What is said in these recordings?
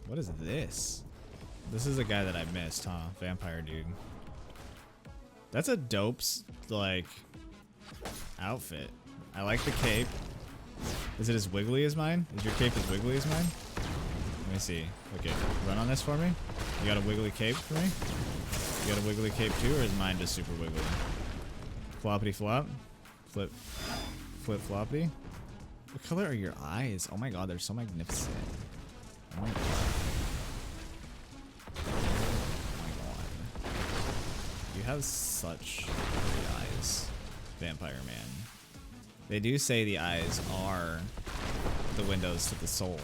What is this? This is a guy that I missed, huh? Vampire dude. That's a dope, like, outfit. I like the cape. Is it as wiggly as mine? Is your cape as wiggly as mine? Let me see. Okay, run on this for me. You got a wiggly cape for me? You got a wiggly cape too, or is mine just super wiggly? Floppity flop. Flip. Flip floppity. What color are your eyes? Oh my god, they're so magnificent. Oh my god. Oh my god. You have such pretty eyes, Vampire Man. They do say the eyes are the windows to the soul.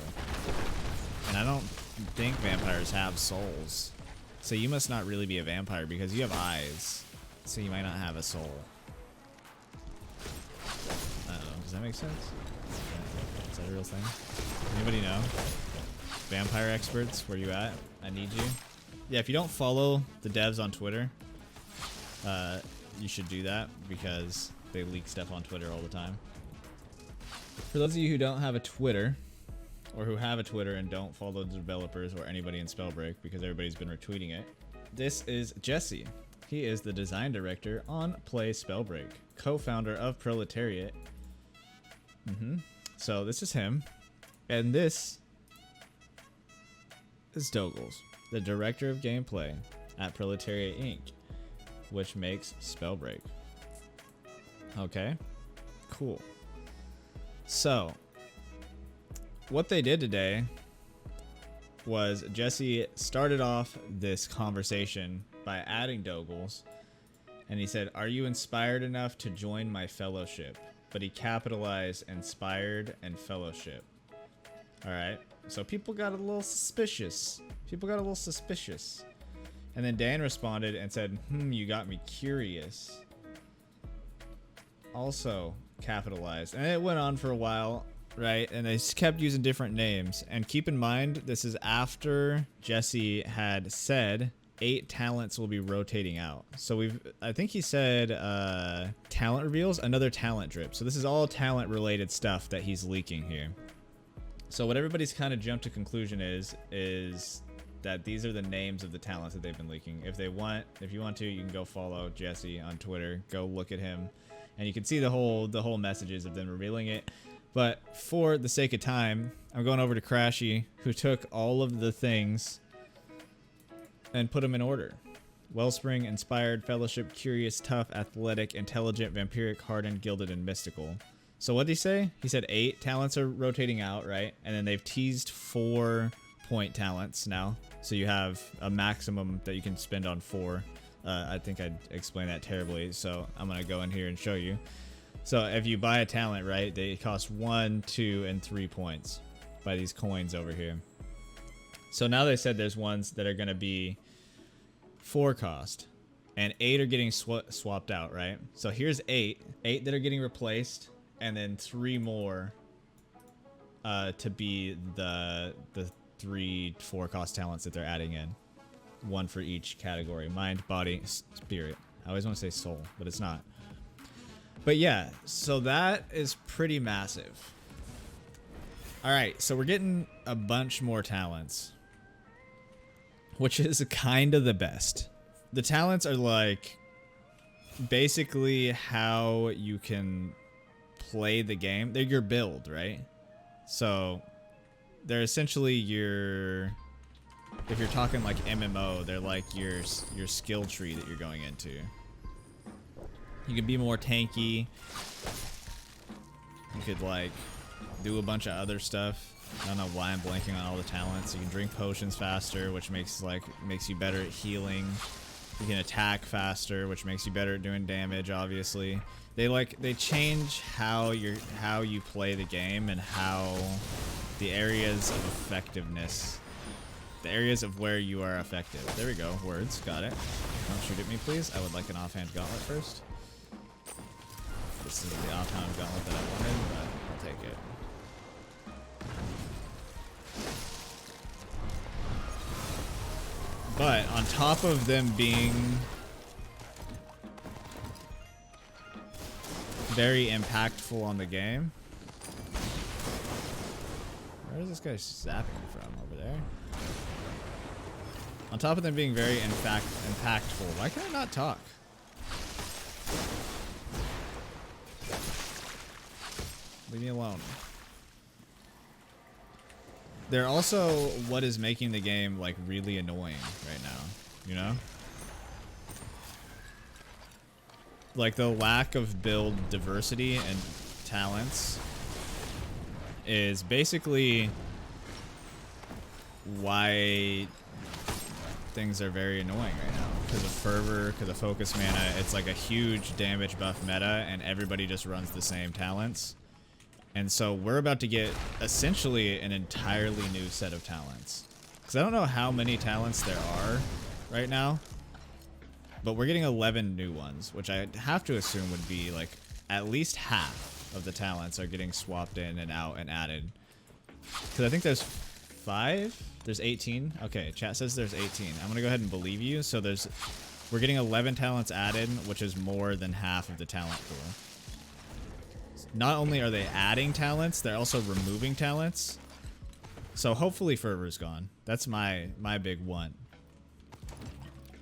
And I don't think vampires have souls. So you must not really be a vampire because you have eyes. So you might not have a soul. I don't know. Does that make sense? Is that a real thing? Anybody know? Vampire experts, where you at? I need you. Yeah, if you don't follow the devs on Twitter, you should do that because they leak stuff on Twitter all the time. For those of you who don't have a Twitter, or who have a Twitter and don't follow the developers or anybody in Spellbreak because everybody's been retweeting it, this is Jesse. He is the design director on Play Spellbreak, co-founder of Proletariat. So this is him, and this is Doggles, the director of gameplay at Proletariat Inc., which makes Spellbreak. Okay, cool. So what they did today was Jesse started off this conversation by adding Doggles, and he said, "Are you inspired enough to join my fellowship?" But he capitalized inspired and fellowship. All right, so people got a little suspicious. And then Dan responded and said, "You got me curious." Also capitalized, and it went on for a while. Right, and they just kept using different names. And keep in mind, this is after Jesse had said 8 talents will be rotating out. So I think he said talent reveals, another talent drip. So this is all talent related stuff that he's leaking here. So what everybody's kind of jumped to conclusion is that these are the names of the talents that they've been leaking. If you want to, you can go follow Jesse on Twitter. Go look at him, and you can see the whole messages of them revealing it. But for the sake of time, I'm going over to Crashy, who took all of the things and put them in order. Wellspring, Inspired, Fellowship, Curious, Tough, Athletic, Intelligent, Vampiric, Hardened, Gilded, and Mystical. So what did he say? He said 8 talents are rotating out, right? And then they've teased 4-point talents now. So you have a maximum that you can spend on 4. I think I explained that terribly, so I'm going to go in here and show you. So if you buy a talent, right, they cost 1, 2, and 3 points by these coins over here. So now they said there's ones that are going to be 4 cost, and 8 are getting swapped out, right? So here's 8 that are getting replaced, and then 3 more to be the 3 4 cost talents that they're adding in. 1 for each category: mind, body, spirit. I always want to say soul, but it's not. But yeah, so that is pretty massive. Alright, so we're getting a bunch more talents, which is kind of the best. The talents are like basically how you can play the game. They're your build, right? So they're essentially your, if you're talking like MMO, they're like your skill tree that you're going into. You could be more tanky. You could like do a bunch of other stuff. I don't know why I'm blanking on all the talents. You can drink potions faster, which makes you better at healing. You can attack faster, which makes you better at doing damage, obviously. They change how you play the game and how the areas of effectiveness, the areas of where you are effective. There we go. Words. Got it. Don't shoot at me, please. I would like an offhand gauntlet first. This is the offhand gauntlet that I wanted, but I'll take it. But on top of them being very impactful on the game. Where is this guy zapping from? Over there? On top of them being very impactful. Why can I not talk? Leave me alone. They're also what is making the game like really annoying right now, you know? Like the lack of build diversity and talents is basically why things are very annoying right now. Because of fervor, because of focus mana, it's like a huge damage buff meta and everybody just runs the same talents. And so we're about to get essentially an entirely new set of talents. Because I don't know how many talents there are right now, but we're getting 11 new ones, which I have to assume would be like at least half of the talents are getting swapped in and out and added. Because I think there's 5? There's 18? Okay, chat says there's 18. I'm going to go ahead and believe you. So we're getting 11 talents added, which is more than half of the talent pool. Not only are they adding talents, they're also removing talents. So hopefully Fervor's gone. That's my big one.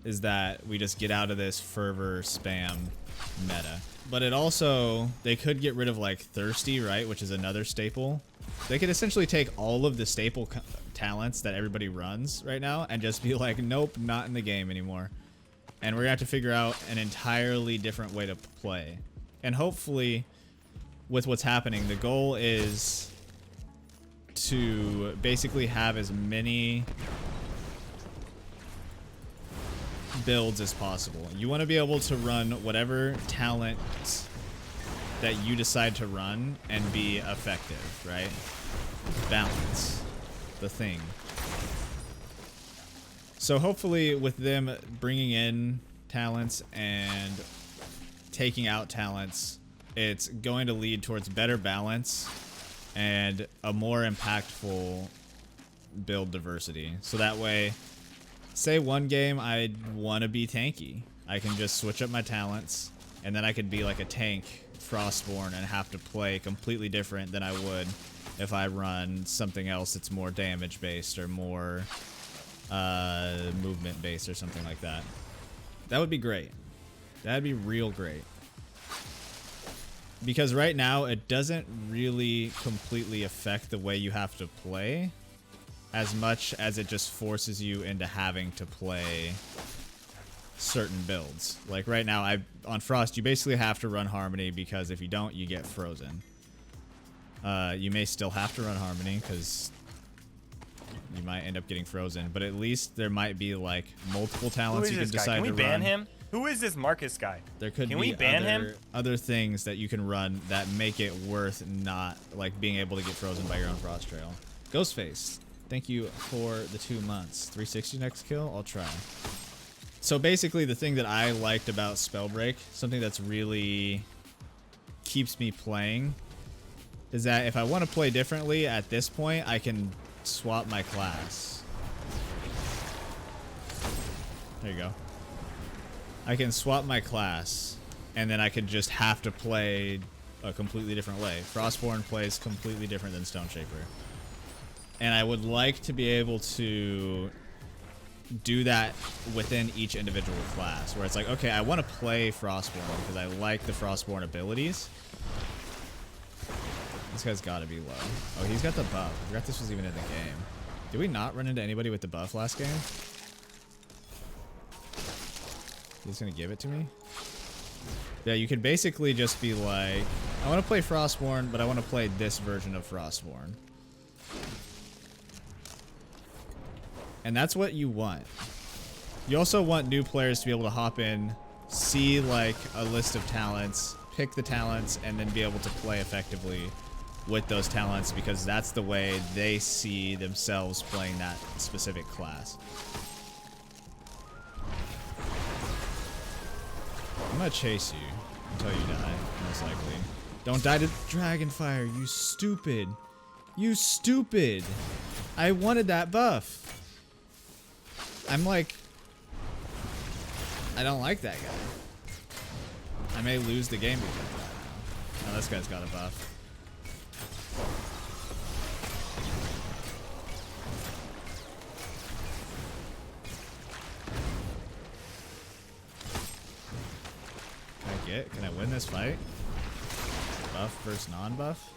Is that we just get out of this Fervor spam meta. But it also, they could get rid of like Thirsty, right? Which is another staple. They could essentially take all of the staple talents that everybody runs right now and just be like, nope, not in the game anymore. And we're gonna have to figure out an entirely different way to play. And hopefully, with what's happening, the goal is to basically have as many builds as possible. You want to be able to run whatever talent that you decide to run and be effective, right? Balance, the thing. So hopefully with them bringing in talents and taking out talents, it's going to lead towards better balance and a more impactful build diversity. So that way, say one game I want to be tanky, I can just switch up my talents, and then I could be like a tank Frostborn and have to play completely different than I would if I run something else that's more damage based or more movement based or something like that. That would be great. That'd be real great. Because right now, it doesn't really completely affect the way you have to play as much as it just forces you into having to play certain builds. Like right now, on Frost, you basically have to run Harmony because if you don't, you get frozen. You may still have to run Harmony because you might end up getting frozen, but at least there might be like multiple talents you can decide to run. Can we ban him? Who is this Marcus guy? There could Can be we ban him? other things that you can run that make it worth not like being able to get frozen by your own Frost Trail. Ghostface, thank you for the 2 months. 360 next kill? I'll try. So basically the thing that I liked about Spellbreak, something that's really keeps me playing, is that if I want to play differently at this point, I can swap my class. There you go. I can swap my class, and then I could just have to play a completely different way. Frostborn plays completely different than Stoneshaper. And I would like to be able to do that within each individual class, where it's like, okay, I want to play Frostborn because I like the Frostborn abilities. This guy's got to be low. Oh, he's got the buff. I forgot this was even in the game. Did we not run into anybody with the buff last game? He's gonna give it to me? Yeah, you could basically just be like, I want to play Frostborn, but I want to play this version of Frostborn. And that's what you want. You also want new players to be able to hop in, see like a list of talents, pick the talents, and then be able to play effectively with those talents because that's the way they see themselves playing that specific class. I'm gonna chase you until you die, most likely. Don't die to Dragonfire, you stupid. You stupid. I wanted that buff. I'm like, I don't like that guy. I may lose the game because of that now. Oh, this guy's got a buff. get? Can I win this fight? Buff versus non-buff?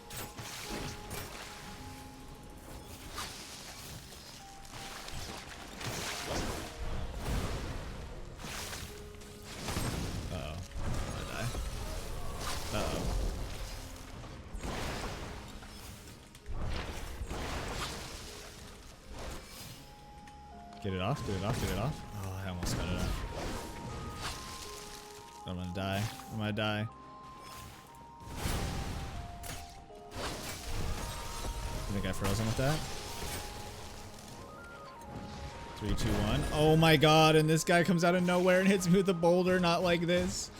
Uh-oh. I'm gonna die. Uh-oh. Get it off, get it off, get it off. Oh, I almost got it off. I'm gonna die. I'm gonna die. I think I froze him with that. 3, 2, 1. Oh my god, and this guy comes out of nowhere and hits me with a boulder. Not like this.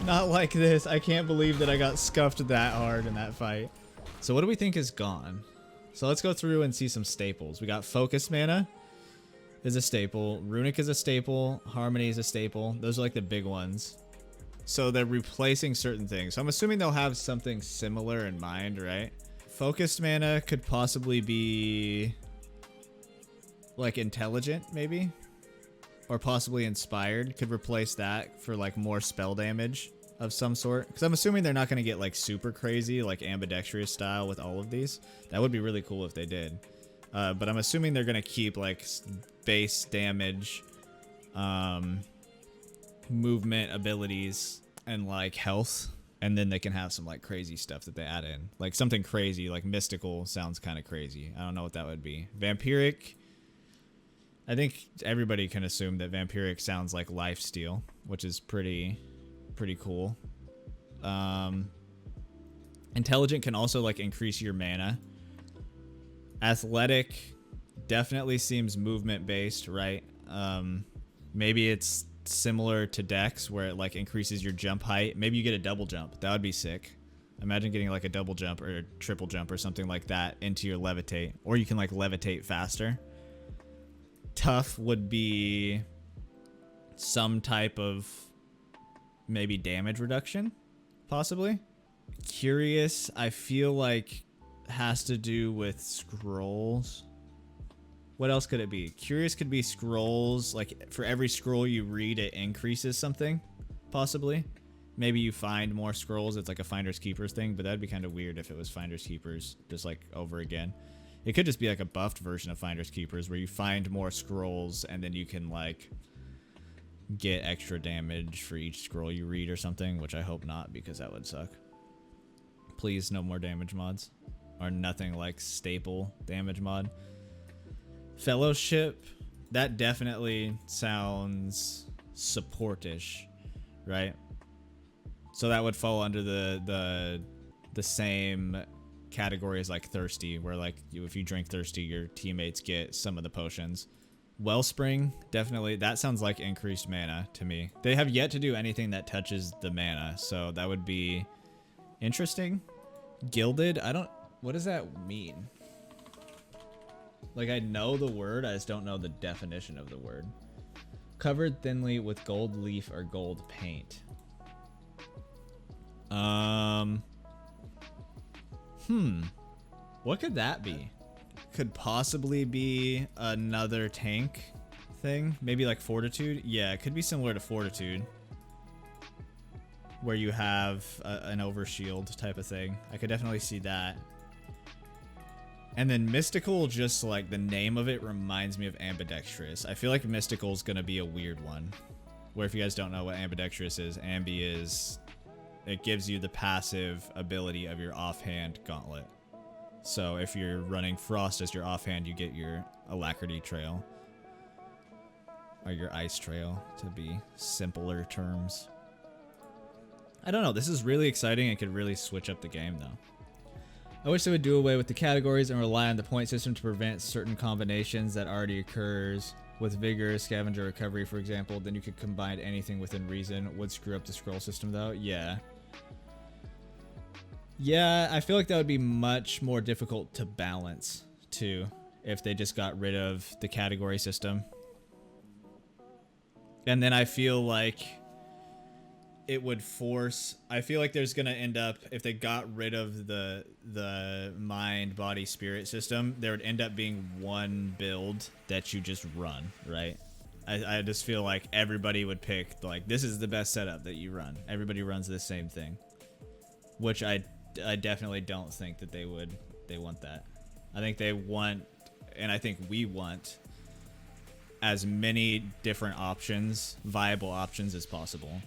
Not like this. I can't believe that I got scuffed that hard in that fight. So what do we think is gone? So let's go through and see some staples. We got Focus Mana is a staple. Runic is a staple. Harmony is a staple. Those are like the big ones. So they're replacing certain things. So I'm assuming they'll have something similar in mind, right? Focused mana could possibly be like intelligent, maybe, or possibly inspired. Could replace that for like more spell damage of some sort, because I'm assuming they're not going to get like super crazy like ambidextrous style with all of these. That would be really cool if they did, but I'm assuming they're going to keep like base damage, movement abilities, and like health, and then they can have some like crazy stuff that they add in, like something crazy like mystical. Sounds kind of crazy. I don't know what that would be. Vampiric, I think everybody can assume that vampiric sounds like lifesteal, which is pretty cool. Intelligent can also like increase your mana. Athletic definitely seems movement based, right? Maybe it's similar to Dex where it like increases your jump height. Maybe you get a double jump. That would be sick. Imagine getting like a double jump or a triple jump or something like that into your levitate, or you can like levitate faster. Tough would be some type of maybe damage reduction, possibly. Curious, I feel like has to do with scrolls. What else could it be? Curious could be scrolls. Like for every scroll you read, it increases something, possibly. Maybe you find more scrolls. It's like a Finders Keepers thing, but that'd be kind of weird if it was Finders Keepers just like over again. It could just be like a buffed version of Finders Keepers where you find more scrolls and then you can like get extra damage for each scroll you read or something, which I hope not, because that would suck. Please, no more damage mods, or nothing like staple damage mod. Fellowship, that definitely sounds supportish, right? So that would fall under the same category as like thirsty, where like if you drink thirsty, your teammates get some of the potions. Wellspring, definitely, that sounds like increased mana to me. They have yet to do anything that touches the mana, so that would be interesting. Gilded, what does that mean? Like, I know the word, I just don't know the definition of the word. Covered thinly with gold leaf or gold paint. What could that be? Could possibly be another tank thing. Maybe like Fortitude. Yeah, it could be similar to Fortitude, where you have an overshield type of thing. I could definitely see that. And then Mystical, just like the name of it reminds me of Ambidextrous. I feel like Mystical is going to be a weird one. Where if you guys don't know what Ambidextrous is, Ambi is, it gives you the passive ability of your offhand gauntlet. So if you're running Frost as your offhand, you get your Alacrity Trail. Or your Ice Trail, to be simpler terms. I don't know, this is really exciting and could really switch up the game though. I wish they would do away with the categories and rely on the point system to prevent certain combinations that already occurs. With Vigor, Scavenger, Recovery, for example, then you could combine anything within reason. Would screw up the scroll system though? Yeah. Yeah, I feel like that would be much more difficult to balance too if they just got rid of the category system. And then I feel like it would force, I feel like there's gonna end up, if they got rid of the mind, body, spirit system, there would end up being one build that you just run, right? I just feel like everybody would pick, like, this is the best setup that you run. Everybody runs the same thing. Which I definitely don't think that they want that. I think they want, and I think we want, as many different options, viable options as possible.